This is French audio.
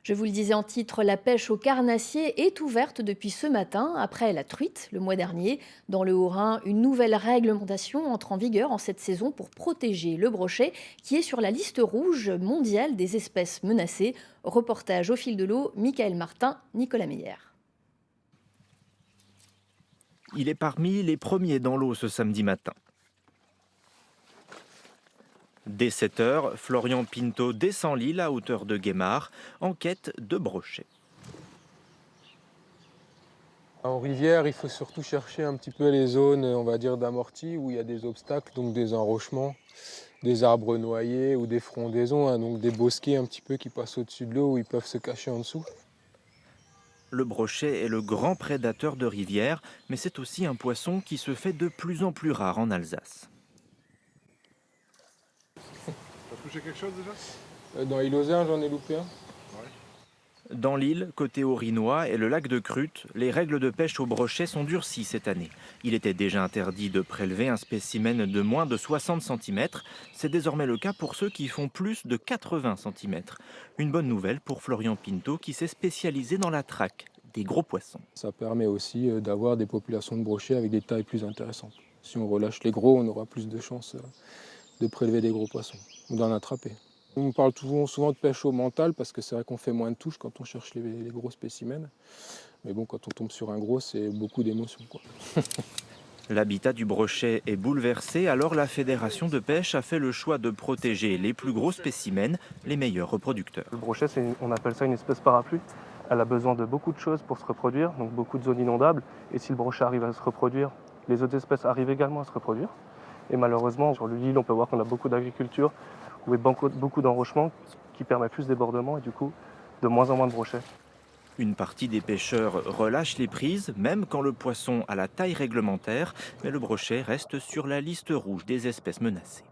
Je vous le disais en titre, la pêche au carnassier est ouverte depuis ce matin, après la truite le mois dernier. Dans le Haut-Rhin, une nouvelle réglementation entre en vigueur en cette saison pour protéger le brochet, qui est sur la liste rouge mondiale des espèces menacées. Reportage au fil de l'eau, Michael Martin, Nicolas Meyer. Il est parmi les premiers dans l'eau ce samedi matin. Dès 7 heures, Florian Pinto descend l'île à hauteur de Guémard en quête de brochets. En rivière, il faut surtout chercher un petit peu les zones, on va dire, d'amortis où il y a des obstacles, donc des enrochements, des arbres noyés ou des frondaisons, hein, donc des bosquets un petit peu qui passent au-dessus de l'eau où ils peuvent se cacher en dessous. Le brochet est le grand prédateur de rivière, mais c'est aussi un poisson qui se fait de plus en plus rare en Alsace. T'as touché quelque chose déjà? Dans l'île aux Erges, j'en ai loupé un. Dans l'île, côté Orinois et le lac de Crute, les règles de pêche au brochet sont durcies cette année. Il était déjà interdit de prélever un spécimen de moins de 60 cm. C'est désormais le cas pour ceux qui font plus de 80 cm. Une bonne nouvelle pour Florian Pinto qui s'est spécialisé dans la traque des gros poissons. Ça permet aussi d'avoir des populations de brochets avec des tailles plus intéressantes. Si on relâche les gros, on aura plus de chances de prélever des gros poissons ou d'en attraper. On parle souvent de pêche au mental parce que c'est vrai qu'on fait moins de touches quand on cherche les gros spécimens. Mais bon, quand on tombe sur un gros, c'est beaucoup d'émotions, quoi. L'habitat du brochet est bouleversé, alors la fédération de pêche a fait le choix de protéger les plus gros spécimens, les meilleurs reproducteurs. Le brochet, on appelle ça une espèce parapluie. Elle a besoin de beaucoup de choses pour se reproduire, donc beaucoup de zones inondables. Et si le brochet arrive à se reproduire, les autres espèces arrivent également à se reproduire. Et malheureusement, sur l'île, on peut voir qu'on a beaucoup d'agriculture, où il y a beaucoup d'enrochements qui permet plus de débordement et du coup de moins en moins de brochets. Une partie des pêcheurs relâche les prises, même quand le poisson a la taille réglementaire, mais le brochet reste sur la liste rouge des espèces menacées.